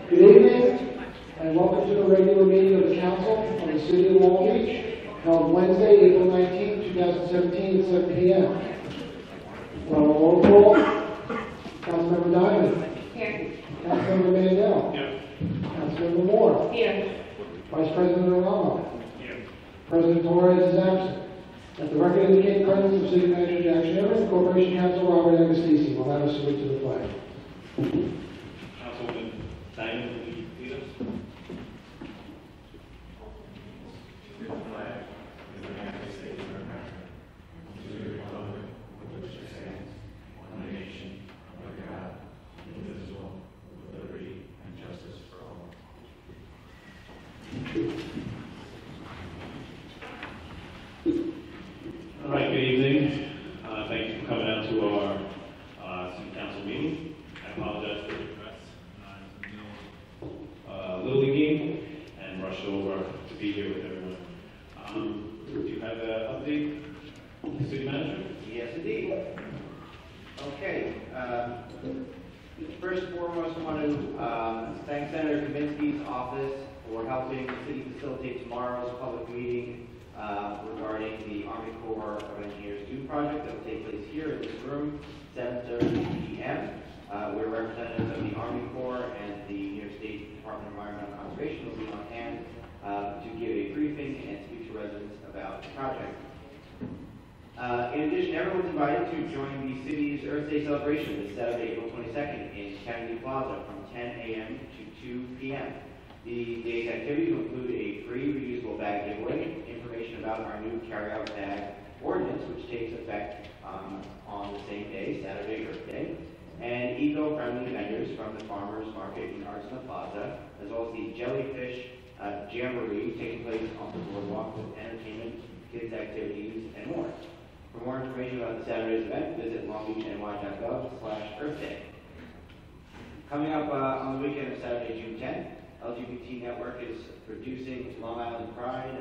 Good evening, and welcome to the regular meeting of the Council of the City of Long Beach, held Wednesday, April 19, 2017 at 7 p.m. Well, roll call. Councilmember Diamond. Here. Councilmember Mandel. Here. Councilmember Moore. Here. Vice President Eramo. Here. President Torres is absent. Let the record indicate presence of City Manager Jack Schnirman, Corporation Counsel Robert Agostisi. We'll have a salute to the flag. Councilwoman Diamond, will you lead us? To the flag of the United States of America, to the republic for which it stands, one nation, under God, indivisible, with liberty and justice for all. All right, good evening. Thank you for coming out to our City Council meeting. I apologize for the press. Little League game and rushed over to be here with everyone. Do you have an update, City Manager? Yes, indeed. Okay. First and foremost, I want to thank Senator Kaminsky's office for helping the city facilitate tomorrow's public meeting regarding the Army Corps of Engineers 2 project that will take place here in this room, 7:30 p.m. Where representatives of the Army Corps and the New York State Department of Environmental Conservation will be on hand to give a briefing and speak to residents about the project. In addition, everyone's invited to join the city's Earth Day celebration this Saturday, April 22nd in Kennedy Plaza from 10 a.m. to 2 p.m. The day's activities will include a free reusable bag giveaway, information about our new carryout bag ordinance, which takes effect on the same day, Saturday, Earth Day, and eco-friendly vendors from the Farmers Market in Arts Plaza, as well as the Jellyfish Jamboree taking place on the boardwalk with entertainment, kids' activities, and more. For more information about the Saturday's event, visit longbeachny.gov/Earth Day. Coming up on the weekend of Saturday, June 10th, LGBT Network is producing Long Island Pride,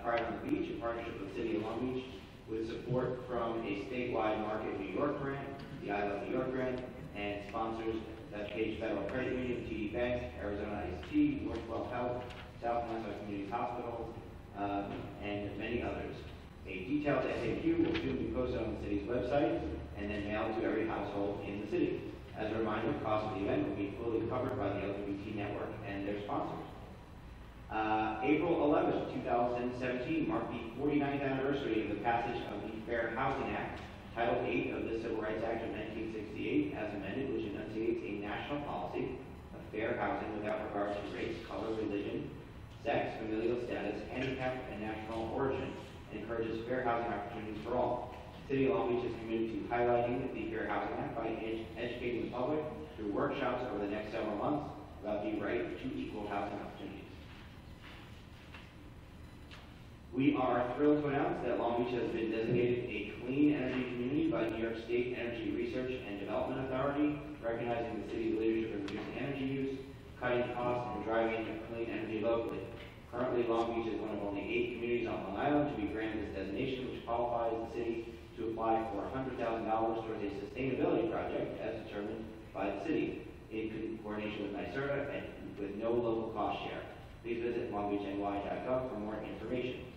Pride on the Beach, in partnership with the City of Long Beach, with support support from a statewide Market New York grant, the I Love New York grant, and sponsors that Page Federal Credit Union, TD Bank, Arizona IST, Northwell Health, South Nassau Community Hospital, and many others. A detailed FAQ will soon be posted on the city's website and then mailed to every household in the city. As a reminder, the cost of the event will be fully covered by the LGBT network and their sponsors. April 11th, 2017 marked the 49th anniversary of the passage of the Fair Housing Act, Title 8 of the Civil Rights Act of 1968, as amended, which enunciates a national policy of fair housing without regard to race, color, religion, sex, familial status, handicap, and national origin, and encourages fair housing opportunities for all. The City of Long Beach is committed to highlighting the Fair Housing Act by educating the public through workshops over the next several months about the right to equal housing opportunities. We are thrilled to announce that Long Beach has been designated a clean energy community by New York State Energy Research and Development Authority, recognizing the city's leadership in reducing energy use, cutting costs, and driving clean energy locally. Currently, Long Beach is one of only 8 communities on Long Island to be granted this designation, which qualifies the city to apply for $100,000 towards a sustainability project as determined by the city in coordination with NYSERDA and with no local cost share. Please visit longbeachny.gov for more information.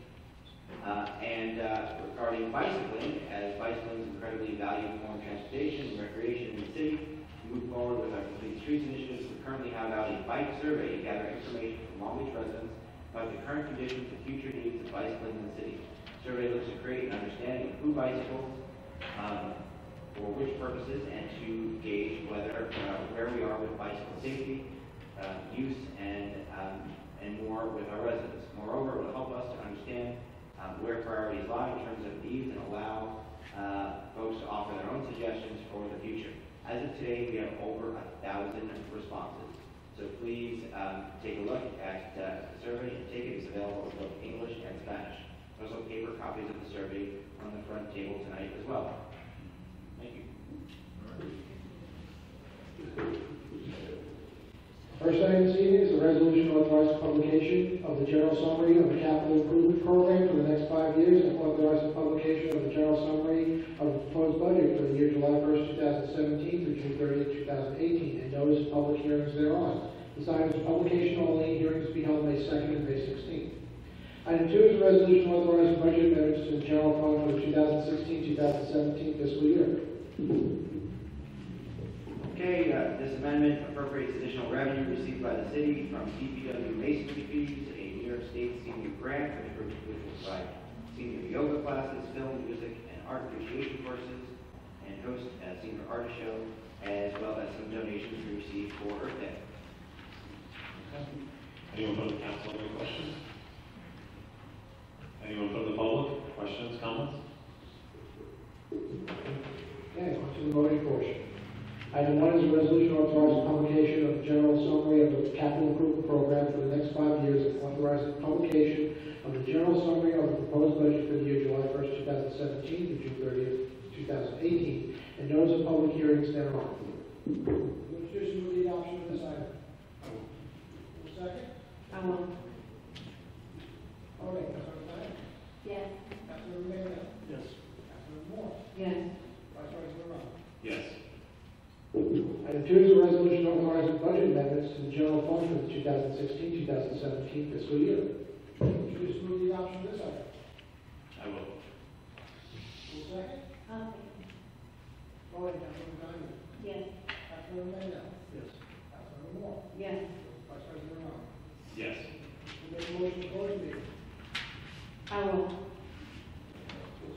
Regarding bicycling, as bicycling is an incredibly valued form of transportation and recreation in the city, to move forward with our Complete Streets initiatives, we currently have out a bike survey to gather information from Long Beach residents about the current conditions and future needs of bicycling in the city. The survey looks to create an understanding of who bicycles, for which purposes, and to gauge whether where we are with bicycle safety, use, and more with our residents. Moreover, it will help us to understand where priorities lie in terms of needs and allow folks to offer their own suggestions for the future. As of today, we have over 1,000 responses. So please take a look at the survey and take it. It's available in both English and Spanish. There's also paper copies of the survey on the front table tonight as well. Thank you. First item this evening is a resolution authorizing publication of the general summary of the capital improvement program for the next 5 years and authorizing publication of the general summary of the proposed budget for the year July 1st, 2017 through June 30th, 2018, and notice of public hearings thereon. This item is publication only. Hearings will be held May 2nd and May 16th. Item 2 is a resolution authorizing budget amendments to the general fund for the 2016-2017 fiscal year. Okay, this amendment appropriates additional revenue received by the city from DPW masonry fees, a New York State senior grant which will provide senior yoga classes, film, music, and art appreciation courses, and host a senior artist show, as well as some donations we received for Earth Day. Anyone from the council have any questions? Anyone from the public? Questions, comments? Okay, on to the voting portion. Item 1 is a resolution authorizing publication of the general summary of the capital improvement program for the next 5 years and authorizing publication of the general summary of the proposed budget for the year July 1st, 2017 to June 30th, 2018, and notice of public hearings thereon. Would you move the adoption of this item? Second? I will. All right, Councilor Stein? Yes. Councilor Mandel? Yes. Councilor Moore? Yes. Vice President Eramo? Yes. Item 2 is a resolution authorizing budget amendments to the general fund for the 2016-2017 fiscal year. Would you just move the adoption of this item? I will. Second? I'll second. All right, Councilor Stein? Yes. Councilor Mandel? Yes. Councilor Moore? Yes. Vice President Eramo? Yes. Who made the motion to close the meeting? I will.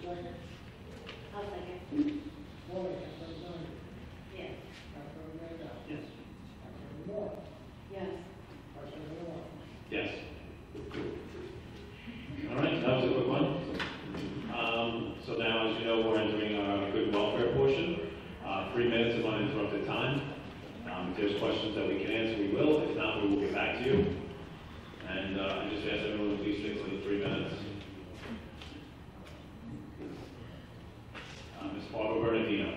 Second? I'll second. All right, Councilor Stein? Yes. Councilor Mandel? Yes. Councilor Moore? Yes. Vice President Eramo? Yes. All right, that was a quick one. So now, as you know, we're entering our good welfare portion. 3 minutes of uninterrupted time. If there's questions that we can answer, we will. If not, we will get back to you. And I just ask everyone to please stick to the 3 minutes. Ms. Barbara Bernardino.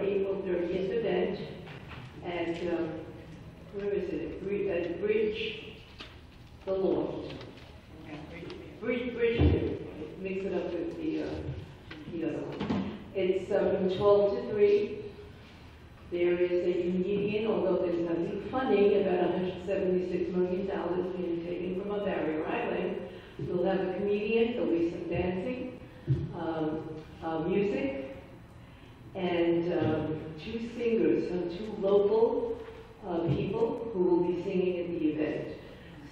April 30th event at, where is it? Bridge, the Loft. Bridge, mix it up with the other one. It's from 12 to 3. There is a comedian, although there's nothing funny about $176 million being taken from a barrier island. We'll have a comedian, there'll be some dancing, music, and 2 singers, some 2 local people who will be singing at the event.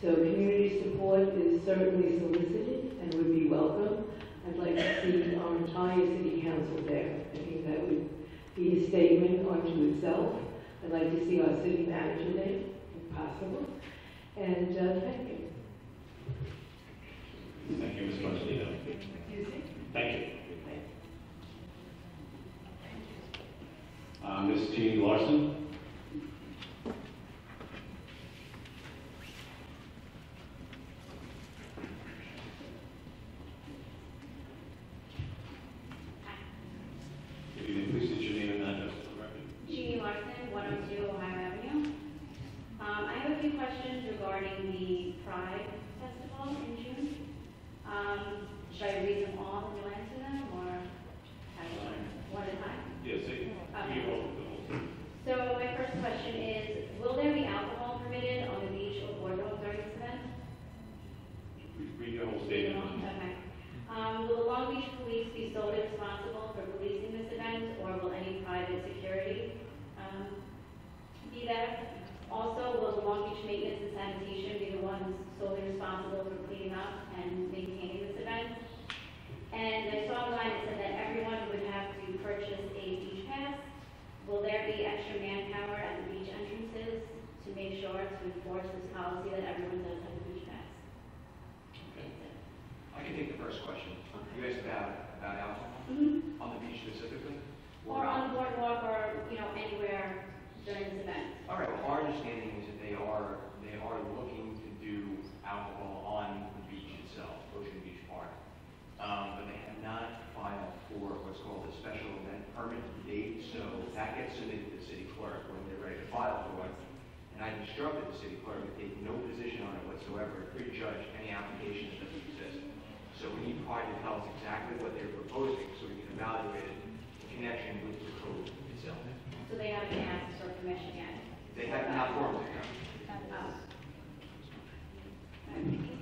So community support is certainly solicited and would be welcome. I'd like to see our entire city council there. I think that would be a statement unto itself. I'd like to see our city manager there, if possible. And thank you. Thank you, Ms. Marcelino. Thank you. Ms. Jeannie Larson. Good evening. Please state your name and address for the record. Jeannie Larson, 102 Ohio Avenue. I have a few questions regarding the Pride Festival in June. Should I read them all and you'll answer them, or one at a time? Yes, say. Okay. So my first question is, will there be alcohol permitted on the beach or boardwalk during this event? Read your whole statement. Okay. Will the Long Beach Police be solely responsible for policing this event, or will any private security be there? Also, will the Long Beach Maintenance and Sanitation be the ones solely responsible for cleaning up and maintaining this event? And I saw online that said that everyone would have to purchase a beach pass. Will there be extra manpower at the beach entrances to make sure to enforce this policy that everyone does have a beach pass? Okay. I can take the first question. You asked about alcohol on the beach specifically? Or on the boardwalk, or anywhere during this event. All right. Well, our understanding is that they are looking to do alcohol on the beach itself, Ocean Beach Park, but they have not filed for what's called a special event permit to date. So that gets submitted to the city clerk when they're ready to file for one. And I've instructed the city clerk to take no position on it whatsoever, to prejudge any application that doesn't exist. So we need Pride to tell us exactly what they're proposing so we can evaluate it in connection with the code itself. So they haven't asked for permission yet? They have not formally come.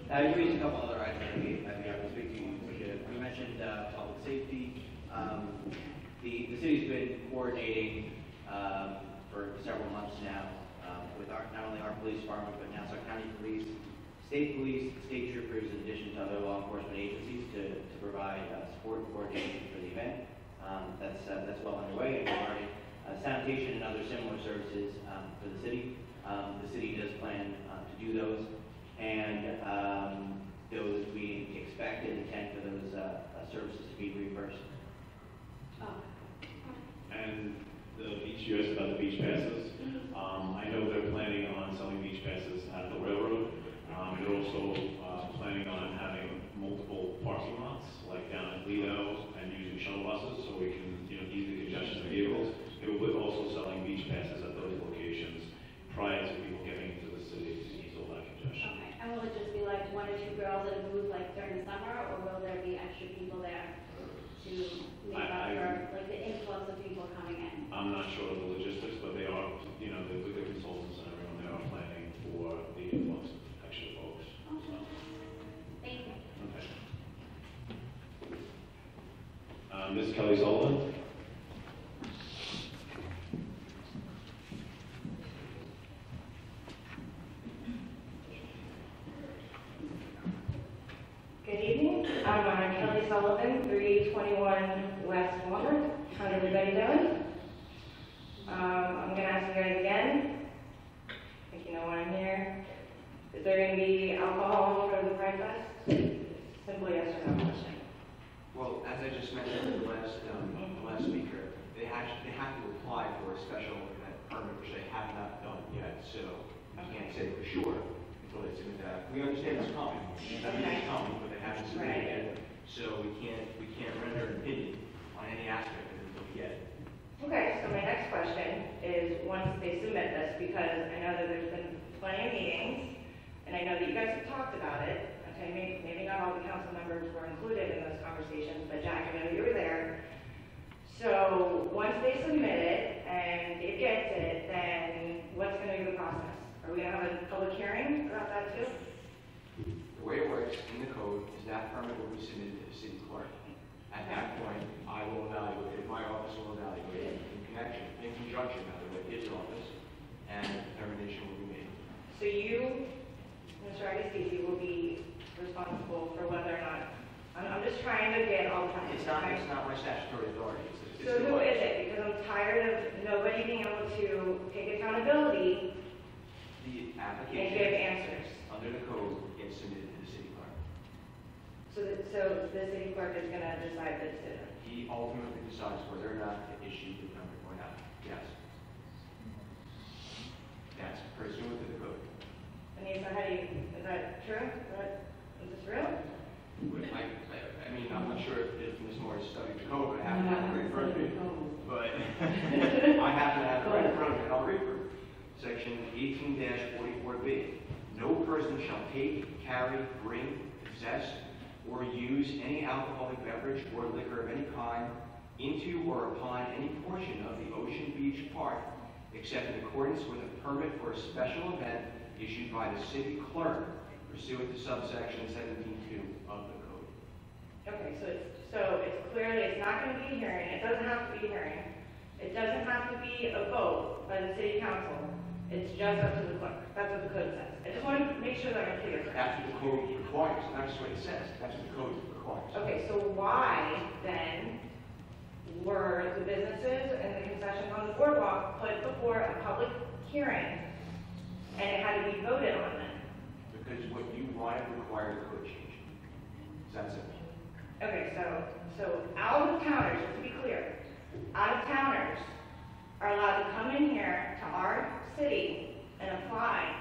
You raised a couple other items that we have to speak to. You mentioned public safety. The city's been coordinating for several months now with not only our police department, but Nassau County Police, state troopers, in addition to other law enforcement agencies to provide support and coordination for the event. That's well underway. And regarding sanitation and other similar services for the city does plan to do those, and those we expect and intend for those services to be reimbursed. Oh. And the beach, you asked about the beach passes. I know they're planning on selling beach passes at the railroad. They're also planning on having multiple parking lots, like down at Lido, and using shuttle buses so we can ease the congestion of vehicles. They will be also selling beach passes at those locations prior to people getting into the city to ease all that congestion. Okay. And will it just be like 1 or 2 girls at a booth like during the summer, or will there be extra people there to make up for like the influx of people coming in? I'm not sure of the logistics, but they are, the consultants and everyone, they are planning for the influx of extra folks. Okay. Thank you. Okay. Ms. Kelly Sullivan? Good evening. I'm Kelly Sullivan, 321 West Walnut. How's everybody doing? I'm going to ask you guys again. I think you know why I'm here. Is there going to be alcohol for the Pride Fest? Simple yes or no question. Well, as I just mentioned to the last speaker, they have to apply for a special event permit, which they have not done yet. So I can't say for sure until it's in that. We understand it's coming. It's coming, but they haven't submitted it yet. So we can't render an opinion on any aspect of it until we get it. Okay, so my they submit this, because I know that there's been plenty of meetings, and I know that you guys have talked about it. Okay, maybe not all the council members were included in those conversations, but Jack, I know you were there. So once they submit it and it gets it, then what's going to be the process? Are we going to have a public hearing about that too? The way it works in the code is that permit will be submitted to the city clerk. At that point, I will evaluate it, my office will evaluate it in conjunction with his office, and a determination will be made. So you, Mr. Agostisi, will be responsible for whether or not, I'm just trying to get all the facts. It's not my statutory authority. So who is it? Because I'm tired of nobody being able to take accountability The and application give answers. under the code gets submitted to the city clerk. So the city clerk is going to decide the decision. He ultimately decides whether or not to issue the permit or not. Yes. That's pursuant to the code. Anissa, is that true? Is this real? I mean, I'm not sure if Ms. Moore studied the code, but I happen to have it right in front of me. But I happen to have it right in front of me, and I'll read for it. Section 18-44B. No person shall take, carry, bring, possess, or use any alcoholic beverage or liquor of any kind into or upon any portion of the Ocean Beach Park, except in accordance with a permit for a special event issued by the city clerk pursuant to subsection 17.2 of the code. Okay, so it's clearly, it's not going to be a hearing. It doesn't have to be a hearing. It doesn't have to be a vote by the city council. It's just up to the clerk. That's what the code says. I just want to make sure that I'm clear. That's what the code requires. That's what it says. That's what the code requires. Okay, so why then were the businesses and the concessions on the boardwalk put before a public hearing and it had to be voted on then? Because what you wanted required a code change. That's it. Okay, so out-of-towners, just to be clear, out-of-towners are allowed to come in here to our city and apply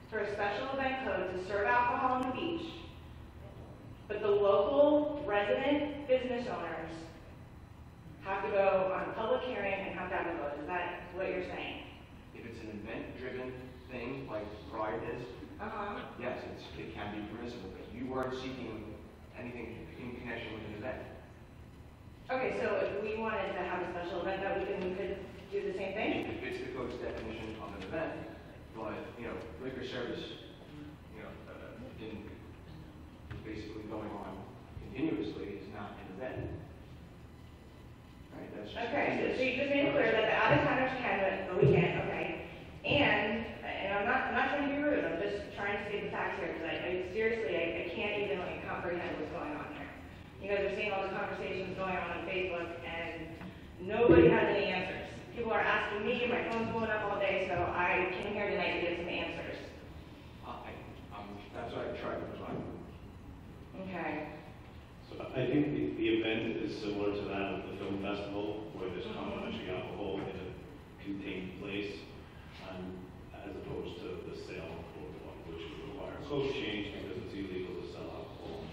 for a special event code to serve alcohol on the beach, but the local resident business owners have to go on a public hearing and have to have a vote. Is that what you're saying? If it's an event-driven thing like Pride is, yes, it can be permissible, but you weren't seeking anything in connection with an event. Okay, so if we wanted to have a special event, that we could do the same thing? It fits the code's definition of an event, but, liquor service, is basically going on continuously is not an event. Right, that's just. Okay, so you just made it clear that the out-of-towners can, but we can't, okay. And I'm not trying to be rude, I'm just trying to state the facts here, because I can't even comprehend what's going on here. You guys are seeing all the conversations going on Facebook, and nobody has any answers. People are asking me, my phone's blowing up all day, so I came here tonight to get some answers. That's what I tried to provide. Okay. So I think the event is similar to that of the film festival, where there's complimentary alcohol in a contained place, as opposed to the sale of boardwalk, which would require a code change because it's illegal to sell alcohol.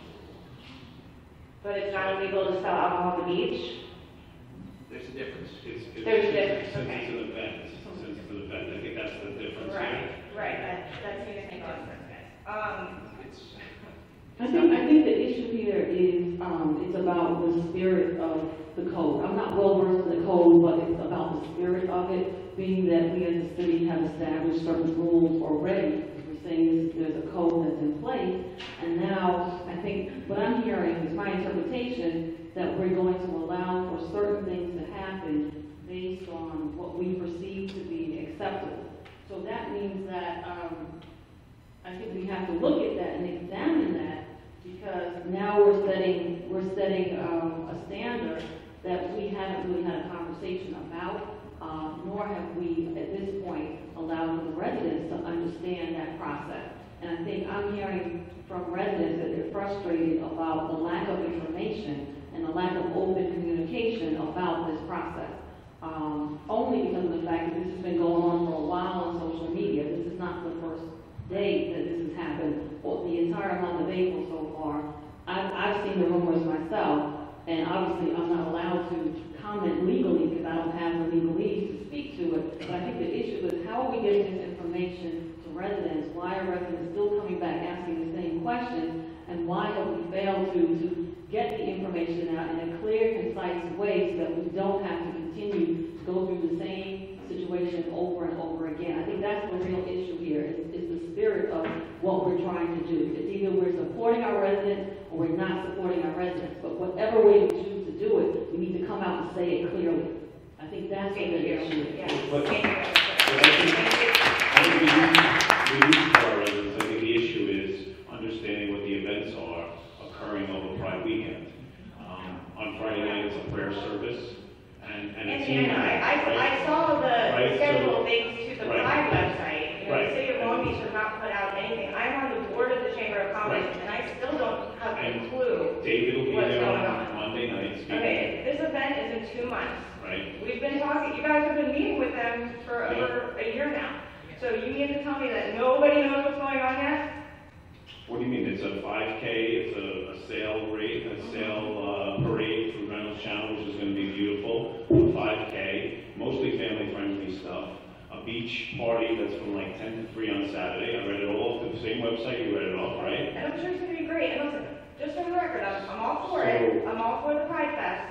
But it's not illegal to sell alcohol on the beach? There's a difference. There's a difference, Since okay. it's an event, I think that's the difference. Right, that seems to make a lot of sense, guys. I think the issue here is, it's about the spirit of the code. I'm not well versed in the code, but it's about the spirit of it, being that we as a city have established certain rules already. We're saying there's a code that's in place, and now I think what I'm hearing is my interpretation that we're going to allow for certain things to happen based on what we perceive to be acceptable. So that means that I think we have to look at that and examine that, because now we're setting a standard that we haven't really had a conversation about, nor have we at this point allowed the residents to understand that process. And I think I'm hearing from residents that they're frustrated about the lack of information and the lack of open communication about this process. Only because of the fact that this has been going on for a while on social media. This is not the first day that this has happened, or the entire month of April so far. I've seen the rumors myself, and obviously I'm not allowed to comment legally because I don't have the legalese to speak to it. But I think the issue we get this information to residents? Why are residents still coming back asking the same questions? And why have we failed to get the information out in a clear, concise way so that we don't have to continue to go through the same situation over and over again? I think that's the real issue here, is the spirit of what we're trying to do. It's either we're supporting our residents or we're not supporting our residents. But whatever way we choose to do it, we need to come out and say it clearly. I think that's what the issue is. But I think we need for our residents. I think the issue is understanding what the events are occurring over Pride weekend. On Friday night, it's a prayer service and a team night. I saw the Right, schedule so- links to the right. Pride website. You know, Right. the city of Long Beach has not put out anything. I'm on the board of the Chamber of Commerce, Right. and I still don't have And a clue. David will be What's there going on on? Monday night speaking. Okay, this event is in 2 months. Right? We've been talking, you guys have been meeting with them for over a year now. So you mean to tell me that nobody knows what's going on yet? What do you mean? It's a 5K, it's a sail rate, a sail parade through Reynolds Channel, which is going to be beautiful. A 5K, mostly family-friendly stuff. A beach party that's from like 10 to 3 on Saturday. I read it all off the same website. You read it off, right? And I'm sure it's gonna be great. And listen, just for the record, I'm all for it. So- I'm all for the Pride Fest.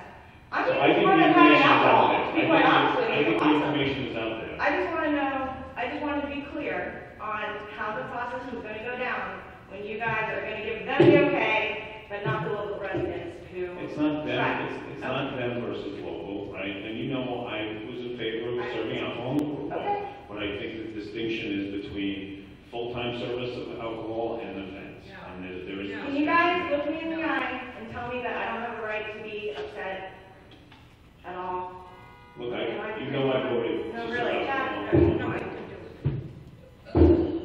I'm So just I think the for the Pride information is out alcohol, there. to be quite honest with I you. think the Awesome. information is out there. I just wanna know, I just wanted to be clear on how the process is gonna go down when you guys are gonna give them the okay, but not the local residents who. It's not them, Right. it's not them versus local, right? And you know, I was in favor of serving alcohol in the boardwalk. Okay. But I think the distinction is between full-time service of alcohol and events. And there is. a Can you guys distinction. look me in the eye and tell me that I don't have a right to be upset at all? Look, you know I voted. No, to really, serve Jack, alcohol. no, I didn't do it.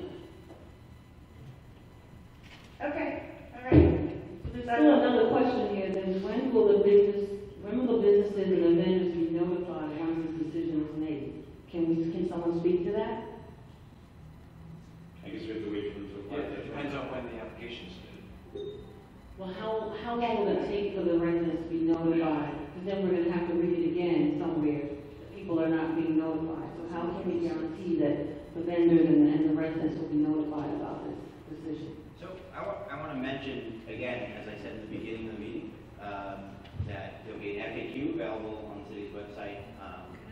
Okay, all right. There's still another question here, then when will the businesses and the vendors be notified once this decision is made? Can someone speak to that? I guess we have to wait for them to apply. Yeah, it depends on when the application's due. Well, how long will it take for the residents to be notified? Because then we're gonna have to read it again somewhere, that people are not being notified. So how can we guarantee that the vendors and the residents will be notified about this decision? So I want to mention, again, as I said in the beginning of the meeting, that there'll be an FAQ available on the city's website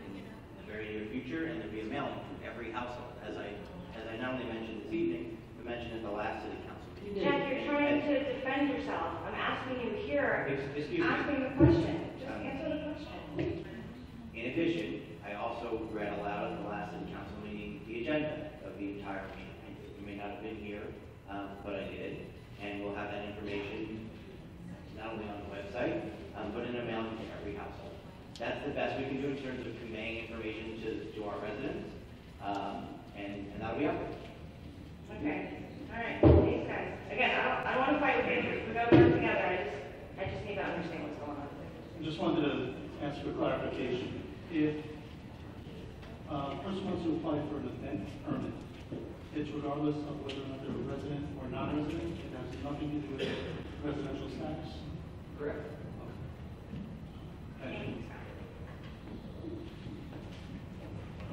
in the very near future, and there'll be a mailing to every household. As I not only mentioned this evening, but mentioned at the last city council meeting. Jack, you're trying to defend yourself. I'm asking you here, Excuse me. asking the question. Just answer the question. In addition, I also read aloud at the last city council meeting the agenda of the entire meeting. You may not have been here, but I did, and we'll have that information not only on the website, but in a mailing to every household. That's the best we can do in terms of conveying information to our residents, and that'll be up. Okay, all right, thanks guys. Again, I don't want to fight with you, we gotta work together, I just need to understand what's going on. I just wanted to ask for clarification. If a person wants to apply for an event permit, it's regardless of whether or not they're a resident or non-resident, it has nothing to do with residential status? Correct. Thank you.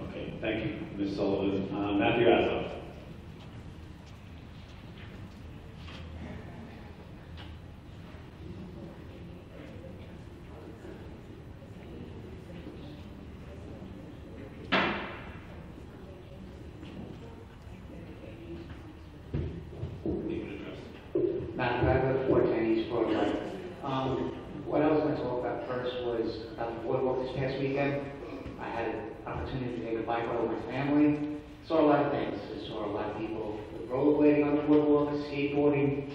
Okay, thank you, Ms. Sullivan. Matthew Aslow. Matt Bradford, 410 East Broadway. What I was going to talk about first was about the boardwalk this past weekend. I had an opportunity to take a bike ride with my family. Saw a lot of things. I saw a lot of people rollerblading on the boardwalk, skateboarding,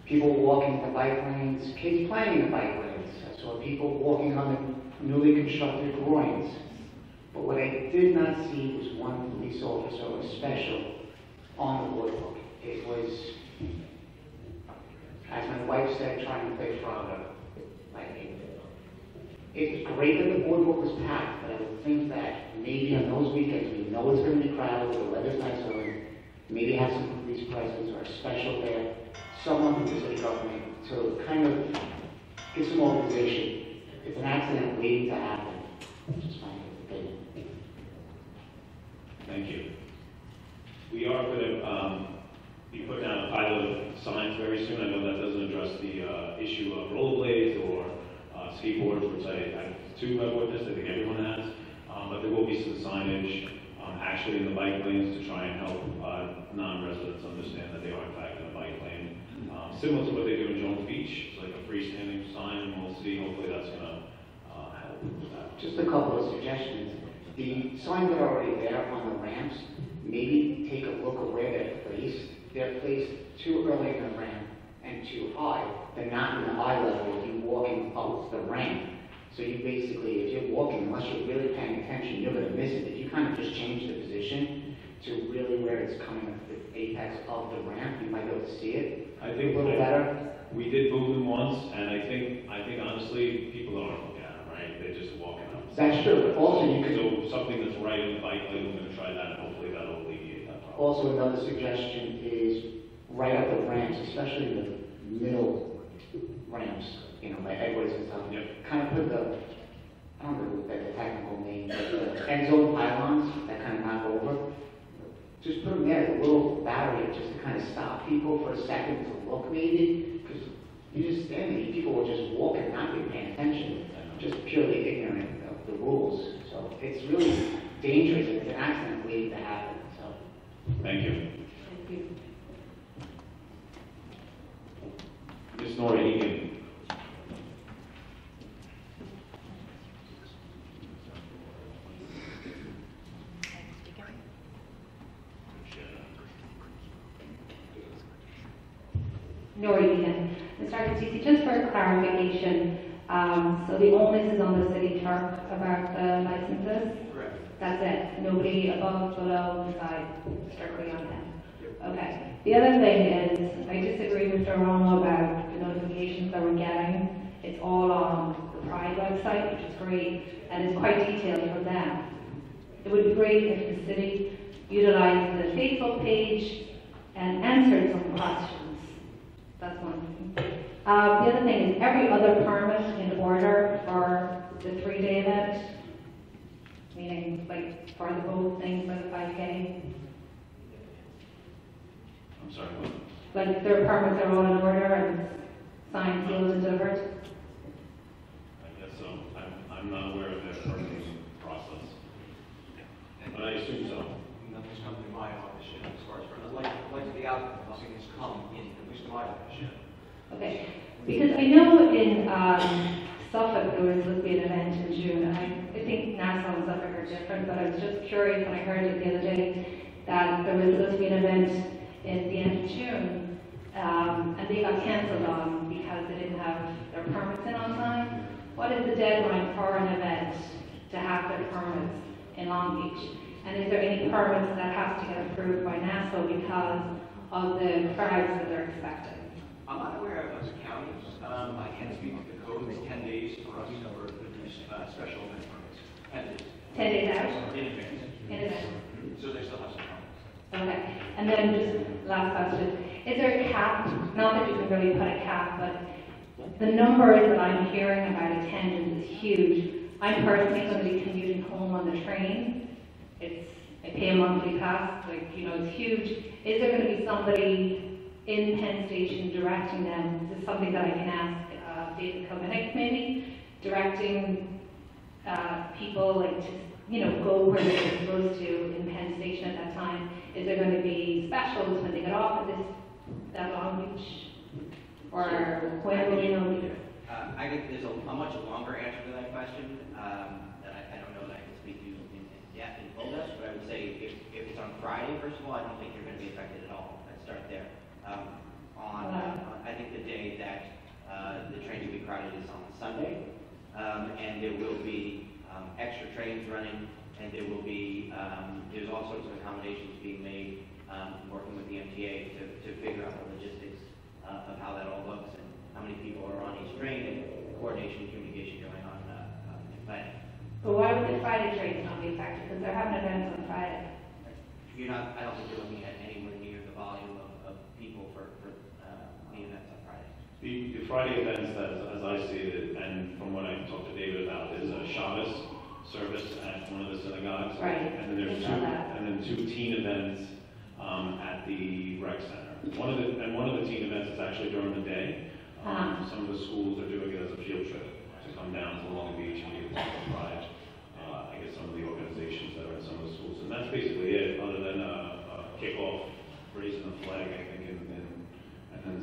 people walking the bike lanes, kids playing in the bike lanes. I saw people walking on the newly constructed groins. But what I did not see was one police officer or special on the boardwalk. It was, as my wife said, trying to play Frogger. It's great that the boardwalk was packed, but I would think that maybe on those weekends, we know it's going to be crowded, the weather's nice over, maybe have some police presence or a special there, someone from the city government to kind of get some organization. It's an accident waiting to happen. Just my opinion. Thank you. actually in the bike lanes to try and help non-residents understand that they are in fact in a bike lane. Similar to what they do in Jones Beach, it's like a freestanding sign, and we'll see, hopefully that's gonna help with that. Just a couple of suggestions. The signs that are already there on the ramps, maybe take a look at where they're placed. They're placed too early in the ramp and too high. They're not in the eye level if you're walking up the ramp. So you basically, if you're walking, unless you're really paying attention, you're gonna miss it. If you kind of just change the position to really where it's coming at the apex of the ramp, you might be able to see it I think a little better. we did move them once, and I think honestly, people don't look at them, right? They're just walking up. That's true, but also you could, So something that's right in the bike lane, we're gonna try that, and hopefully that'll alleviate that problem. also another suggestion is right up the ramps, especially the middle ramps, you know, like Edwards and stuff. Yep. Kind of put the, I don't know the technical name, but the end zone pylons that kind of knock over. Just put them there, a little barrier, just to kind of stop people for a second to look maybe, because you just stand there, people will just walk and not be paying attention, just purely ignorant of the rules. So it's really dangerous, it's an accident waiting to happen, so. Thank you. Thank you. Ms. Nora Egan. Nora Egan. Mr. Agostisi, just for clarification, so the onus is on the city clerk about the licenses? Correct. That's it? Nobody above, below, beside, strictly on them? Okay. The other thing is, I disagree with Eramo about the notifications that we're getting. It's all on the Pride website, which is great, and it's quite detailed for them. It would be great if the city utilized the Facebook page and answered some questions. That's one thing. The other thing is every other permit in order for the 3-day event, meaning like for the boat things, for the 5K. I'm sorry, what? Like their permits are all in order and signed, sealed, and delivered. I guess so. I'm not aware of their permitting process, but I assume so. Nothing's come to my office yet, as far as, like the outcome, nothing has come in, at least to my office yet. Okay, because I know in Suffolk there was supposed to be an event in June, and I think Nassau and Suffolk are different, but I was just curious when I heard it the other day that there was supposed to be an event in the end of June, and they got cancelled on because they didn't have their permits in on time. What is the deadline for an event to have their permits in Long Beach? And is there any permits that have to get approved by Nassau because of the crowds that they're expecting? I'm not aware of the counties. I can't speak to the code. It's 10 days for us to produce special event permits. 10 days. 10 days out? In advance. In advance. So they still have some time. Okay. And then just last question. Is there a cap? Not that you can really put a cap, but the numbers that I'm hearing about attendance is huge. I'm personally going to be commuting home on the train. I pay a monthly pass, like, you know, it's huge. Is there going to be somebody in Penn Station directing them? This is something that I can ask David Komenik maybe, directing people like to, you know, go where they're supposed to in Penn Station at that time. Is there going to be specials when they get off at that Long Beach? Or where will you know? I think there's a much longer answer to that question that I don't know that I can speak to in depth in full depth, but I would say if it's on Friday, first of all, I don't think you're going to be affected at all. Let's start there. I think the day that the trains will be crowded is on Sunday, and there will be extra trains running, and there will be there's all sorts of accommodations being made, working with the MTA to figure out the logistics of how that all looks and how many people are on each train and coordination and communication going on in planning. But why would the Friday trains not be affected? Because they're having events on Friday. I don't think you're looking at anywhere near the volume of people for the events on Friday. The Friday events, as I see it, and from what I talked to David about, is a Shabbos service at one of the synagogues. Right. And then there's two teen events at the rec center. One of the teen events is actually during the day. Some of the schools are doing it as a field trip to come down to Long Beach and be able to provide, I guess, some of the organizations that are in some of the schools. And that's basically it. kickoff, raising the flag, I think, and then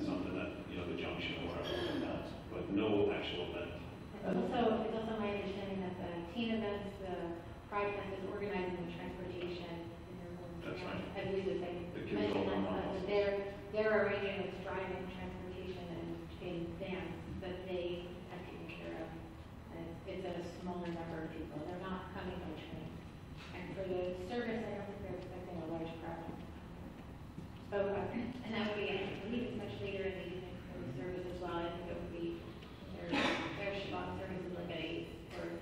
something at, the junction or wherever like that, but no actual event. It's also my understanding that the teen events, the Pride Fest is organizing the transportation. That's right. I believe that they The kids all mentioned run that they're arranging with driving transportation and vans that they have taken care of. And it's a smaller number of people. They're not coming by train. And for the service, I don't think they're expecting a large crowd. And that would be, I believe it's much later in the evening for the service as well. I think it would be their Shabbat service is like at 8 or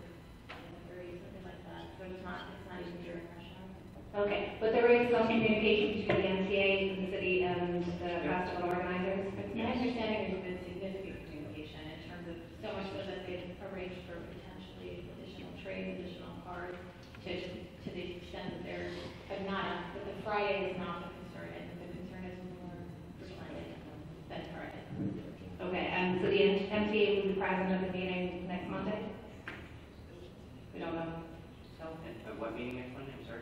30, something like that. So it's not even during rush hour. Okay, but there is some communication between the MTA, the city, and the festival organizers? My understanding there's been significant communication in terms of so much so that they've arranged for potentially additional trains, additional cars, to the extent that they're not, but the Friday is not the concern. I think the concern is more for Sunday than Friday. Okay, and so the MTA will be present at the meeting next Monday? We don't know. So, What meeting next Monday, I'm sorry?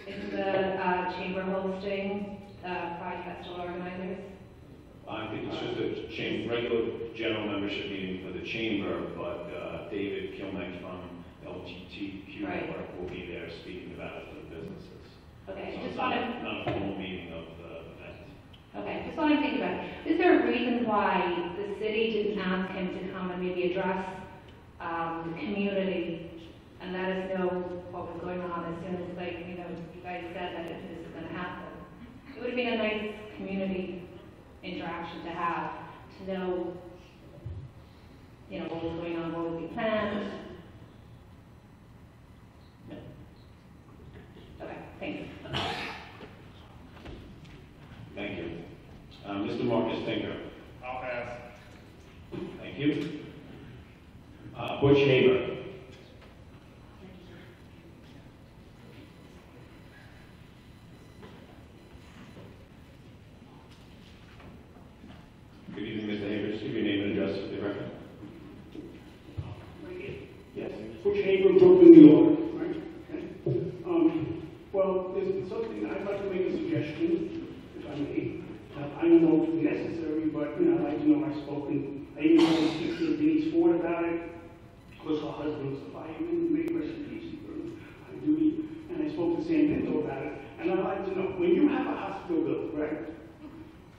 is the chamber hosting Pride Festival organizers? I think it's just a regular general membership meeting for the chamber, but David Kilmeck from LGBTQ Right. Network will be there speaking about it for the businesses. Okay, So just it's want to. not a formal meeting of the event. Okay, just want to think about it. Is there a reason why the city didn't ask him to come and maybe address the community and let us know what was going on as soon as, you guys said that this is going to happen? It would have been a nice community interaction to have, to know, what was going on, what would be planned. No. Okay, thanks. Thank you. Mr. Marcus Tinker. I'll pass. Thank you. Butch Haber. Good evening, Mr. Haber. Give your name and address for the record. Yes, Butch Haber, Brooklyn, New York, right? Okay. Well, there's something, I'd like to make a suggestion, if I may. I don't know if it's necessary, but, I'd like to know, I even told Sister Denise Ford about it, because her husband was a fireman, may rest in peace, he burned on duty, and I spoke to Sam Pinto about it, and I'd like to know, when you have a hospital built, right,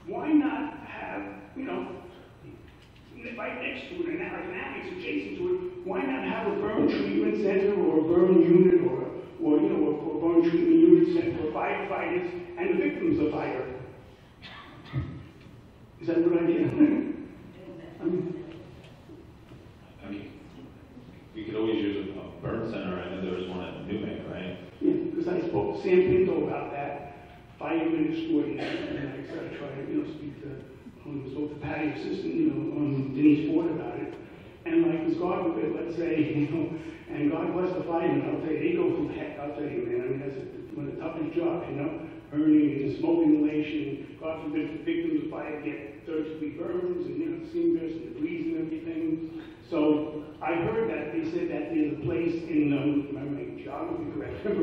why not have, right next to it, and like an annex adjacent to it, why not have a burn treatment center or a burn unit or a burn treatment unit center for firefighters and the victims of fire? Is that a good idea? I mean, we could always use a burn center. I know there was one at Newman, right? Yeah, because I spoke to Sam Pinto about that, fireman extraordinary, and I tried to, speak to Patty assistant, Denise Ford about it. And like, as God forbid, let's say, and God bless the firemen, I'll tell you, they go through heck, I'll tell you, man, that's one of the toughest jobs, burning and smoke inhalation, God forbid, the victims of fire get third-degree burns, and, steam bursts and debris and everything. So, I heard that they said that there's a place in, my geography correct, in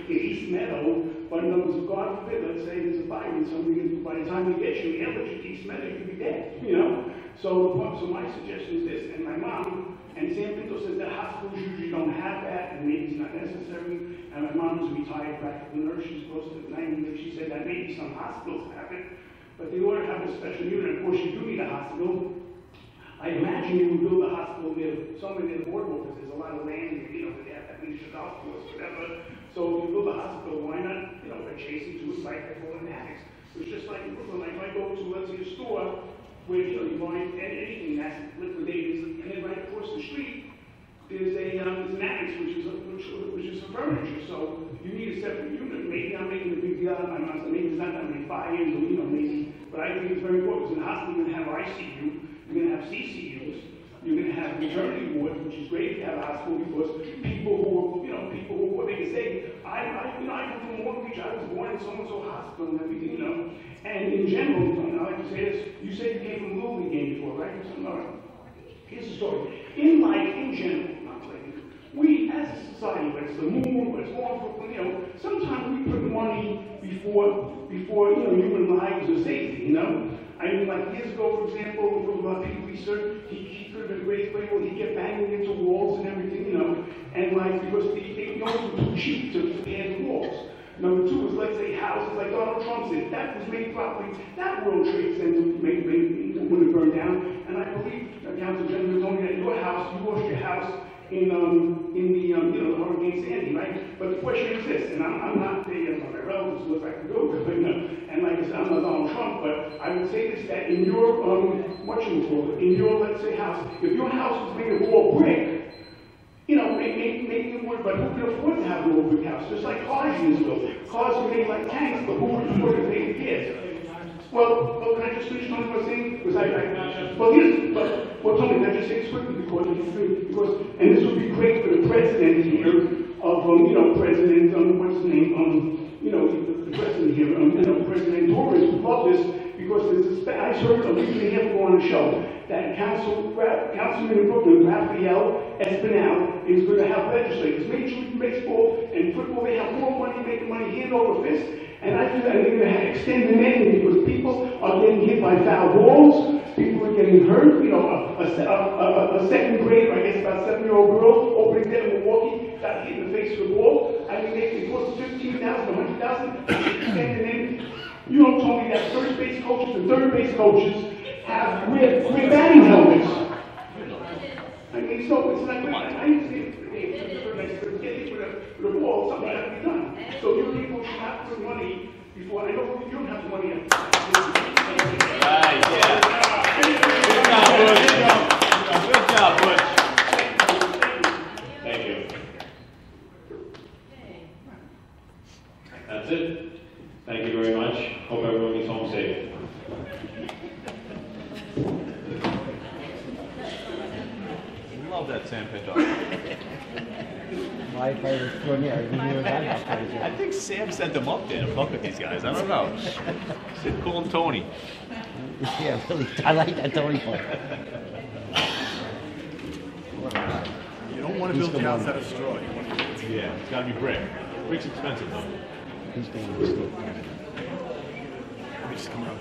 East Meadow, but in other words, God forbid, let's say there's a fire and somebody, by the time we get you, allergic to East Meadow, you could be dead, So my suggestion is this, and my mom, and Sam Pinto says that hospitals usually don't have that, and maybe it's not necessary, and my mom is a retired practical nurse, she's close to 90, she said that maybe some hospitals have it, but they ought to have a special unit. Of course, you do need a hospital. I imagine you would build a hospital somewhere near the boardwalk, because there's a lot of land, where they have that many golf course, whatever. So if you build a hospital, why not, adjacent to a site that's full of annex? It's just like in Brooklyn, like if I go to, let's say, a store, where, you find anything that's liquidated, and then right across the street, there's an annex, which is for furniture. So you need a separate unit. Maybe I'm making a big deal out of my mouth, so maybe it's not that many fires, or, maybe, but I think it's very important, because in the hospital, you're going to have ICU, you're going to have CCUs, you're going to have maternity wards, which is great to have a hospital, because people who they can say, I come from Long Beach, I was born in so-and-so hospital and everything, And in general, I like to say this, you said you came from a Little League game before, right? Here's the story. In life, in general, not like we, as a society, whether it's the moon, whether it's Brooklyn, you know, sometimes we put money before human lives or safety, you know? I mean, like years ago, for example, with Pete Research, he could have been a great player, well, he'd get banging into walls and everything, you know, and like, because the owners were too cheap to pay the walls. Number two is, let's say, houses like Donald Trump said, that was made properly, that World Trade Center would have burned down, and I believe, Council Gentleman told me that your house, you lost your house in the Hurricane Sandy, right? But the question is this, and I'm not my relatives who look like the go, but and like I said, I'm not Donald Trump, but I would say this, that in your, in your, let's say, house, if your house was made of all brick, you know, maybe it would, but who could afford to have an old brick house? Just like cars in this building. Cars are made like tanks, but who would afford to pay the gas? Well, can I just finish Tony was saying? Because Tony, can I just say this quickly because, and this would be great for the president here of, President, what's his name, the president here, President Torres would love this because there's this, I heard a week and a half ago on the show that Councilman in Brooklyn, Raphael Espinal, is going to have legislators. Major League Baseball and football, they have more money, making money hand over fist. And I feel that they're going to extend the mandate because people are getting hit by foul balls, people are getting hurt. You know, a second grade, I guess about 7-year-old girl, opening day in Milwaukee, got hit in the face with a ball. I mean, they cost $15,000, $100,000. Extend the mandate. You don't tell me that first base coaches and third base coaches have wear batting helmets. I mean, so it's not good. I need to see get hit with a ball, something has to be done. So you people should have the money before. I know you don't have the money yet. Right, yeah. Good job, Butch. Thank you. That's it. Thank you very much. Hope everyone gets home safe. Love that sandpit dog. I think Sam sent them up there to fuck with these guys. I don't know. Said call him Tony. Yeah, really. I like that Tony part. You don't want to build a house out of straw. Yeah, it's got to be brick. Brick's expensive though. He's going to mistake. Let me just come around.